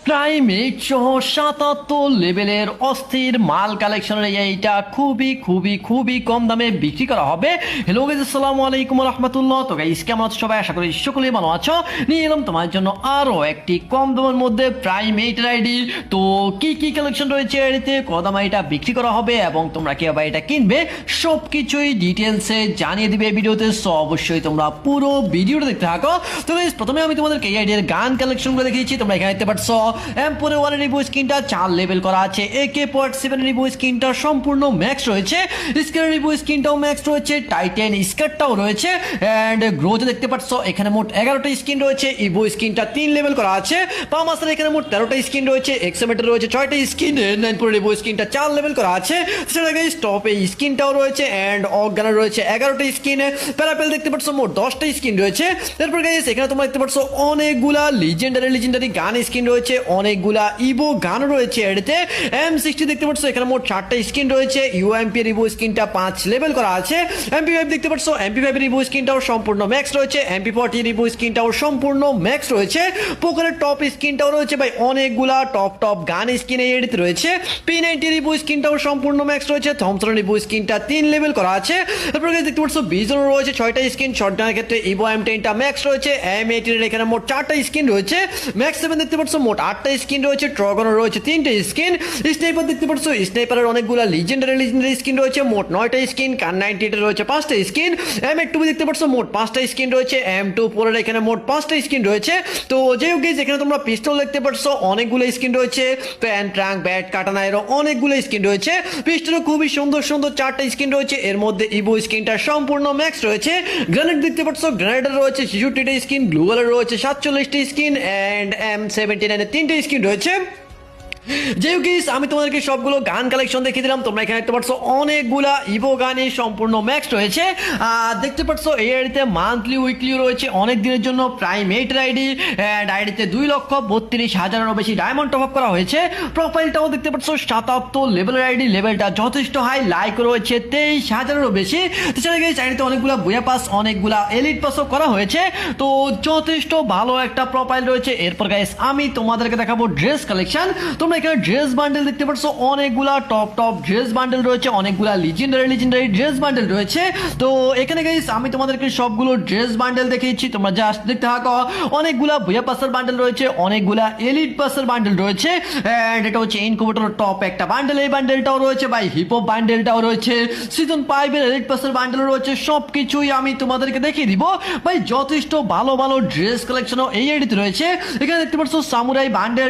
Primate সহ ৭৭ লেভেলের অস্থির মাল কালেকশনের এইটা খুবই খুবই খুবই কম দামে বিক্রি করা হবে। হ্যালো গাইস, আসসালামু আলাইকুম রাহমাতুল্লাহ। তো গাইস, কেমন আছো সবাই? আশা করি সকলেই ভালো আছো। নিয়ে এলাম তোমার জন্য আরো একটি কম দামের মধ্যে প্রাইমেট আইডি। তো কি কি কালেকশন রয়েছে এটিতে, কত দামে এটা বিক্রি করা হবে এবং তোমরা কিভাবে এটা কিনবে সবকিছুই ডিটেলসে জানিয়ে দিবে ভিডিওতে। সো অবশ্যই তোমরা পুরো ভিডিওটা দেখতে থাকো। তো গাইস, প্রথমে আমি তোমাদেরকে এই আইডির গান কালেকশনগুলো দেখিয়েছি। তোমরা এখানে দেখতে পাচ্ছ এম্পোরে 1 রিভিউ স্ক্রিনটা 4 লেভেল করা আছে। AK-47 রিভিউ স্ক্রিনটা সম্পূর্ণ ম্যাক্স রয়েছে। স্কেল রিভিউ স্ক্রিনটাও ম্যাক্স রয়েছে। টাইটেন স্কার্টটাও রয়েছে। এন্ড গ্রোতে দেখতে পাচ্ছ এখানে মোট 11টা স্কিন রয়েছে। ইভো স্কিনটা 3 লেভেল করা আছে। পামাসের এখানে মোট 13টা স্কিন রয়েছে। এক্সোমেটার রয়েছে 6টা স্কিন। নাইনপুরে রিভিউ স্ক্রিনটা 4 লেভেল করা আছে। সেটা গাইস টপে স্কিনটাও রয়েছে। এন্ড অর্গানার রয়েছে 11টা স্কিন। প্যারাপেল দেখতে পাচ্ছ মোট 10টা স্কিন রয়েছে। তারপর গাইস এখানে তোমরা দেখতে পাচ্ছ অনেকগুলা লিজেন্ডারি গান স্কিন রয়েছে। অনেকগুলা ইভো গান রয়েছে এটাতে। M60 দেখতে পাচ্ছ এখানে মোট 4টা স্কিন রয়েছে। UMP রিভিউ স্কিনটা 5 লেভেল করা আছে। MP5 দেখতে পাচ্ছ MP5 রিভিউ স্কিনটাও সম্পূর্ণ ম্যাক্স রয়েছে। MP40 রিভিউ স্কিনটাও সম্পূর্ণ ম্যাক্স রয়েছে। পোকারের টপ স্কিনটাও রয়েছে ভাই, অনেকগুলা টপ গান স্কিন এডিট রয়েছে। P90 রিভিউ স্কিনটাও সম্পূর্ণ ম্যাক্স রয়েছে। থমসন রিভিউ স্কিনটা 3 লেভেল করা আছে। তারপর দেখতে পাচ্ছ বিজন রয়েছে 6টা স্কিন। শটগানের ক্ষেত্রে ইভো M10টা ম্যাক্স রয়েছে। M80 এর এখানে মোট 4টা স্কিন রয়েছে। ম্যাক্স 7 দেখতে পাচ্ছ মোট 8টা স্কিন রয়েছে। ট্রগনের রয়েছে 3টে স্কিন। স্নাইপার দেখতে পাচ্ছ স্নাইপারের অনেকগুলা লিজেন্ডারি স্কিন রয়েছে। মোট 9টা স্কিন। কার 98 এর রয়েছে 5টা স্কিন। M82 দেখতে পাচ্ছ মোট 5টা স্কিন রয়েছে। M24 এর এখানে মোট 5টা স্কিন রয়েছে। তো যেই গাইস এখানে তোমরা পিস্তল দেখতে পাচ্ছ অনেকগুলো স্কিন রয়েছে। প্যান ট্রাঙ্ক ব্যাট কাটানা এর অনেকগুলো স্কিন রয়েছে। পিস্তলের খুবই সুন্দর সুন্দর 4টা স্কিন রয়েছে। এর মধ্যে ইভো স্কিনটা সম্পূর্ণ ম্যাক্স রয়েছে। গ্রেনেড দেখতে পাচ্ছ গ্রেনেডের রয়েছে 66টা স্কিন। গ্লুয়ালের রয়েছে 47টা স্কিন। এন্ড M79 এর 3টে স্কিন রয়েছে। যেই গাইস আমি তোমাদেরকে সবগুলো গান কালেকশন দেখিয়ে দিলাম। তোমরা এখানে দেখতে পাচ্ছ অনেকগুলা ইভো গানই সম্পূর্ণ ম্যাক্স রয়েছে। দেখতে পাচ্ছ এই আইডিতে মান্থলি উইকলি রয়েছে অনেক দিনের জন্য প্রাইমেট আইডি। অ্যান্ড আইডিতে 2,32,000-এরও বেশি ডায়মন্ড টপ আপ করা হয়েছে। প্রোফাইলটাও দেখতে পাচ্ছ 77 লেভেলের আইডি। লেভেলটা যথেষ্ট হাই। লাইক রয়েছে 23,000-এরও বেশি। তাছাড়া গাইস আইডিতে অনেকগুলা বুয়া পাস অনেকগুলা এলিট পাসও করা হয়েছে। তো যথেষ্ট ভালো একটা প্রোফাইল রয়েছে। এরপর গাইস আমি তোমাদেরকে দেখাবো ড্রেস কালেকশন। তোমরা এখানে ড্রেস বান্ডেল দেখতে পাচ্ছ অনেকগুলা টপ ড্রেস বান্ডেল রয়েছে। অনেকগুলা লিজেন্ডারি ড্রেস বান্ডেল রয়েছে। তো এখানে গাইস আমি তোমাদেরকে সবগুলো ড্রেস বান্ডেল দেখিয়েছি। তোমরা জাস্ট দেখতে থাকো। অনেকগুলা বুয়া পাসের বান্ডেল রয়েছে। অনেকগুলা এলিট পাসের বান্ডেল রয়েছে। এন্ড এটা হচ্ছে ইনকুবেটর টপ একটা বান্ডেল। এই বান্ডেলটাও রয়েছে ভাই। হিপহপ বান্ডেলটাও রয়েছে। সিজন 5 এর এলিট পাসের বান্ডেল রয়েছে। সবকিছুই আমি তোমাদেরকে দেখিয়ে দিব ভাই। যথেষ্ট ভালো ভালো ড্রেস কালেকশনও এই আইডিতে রয়েছে। এখানে দেখতে পাচ্ছ সামুরাই বান্ডেল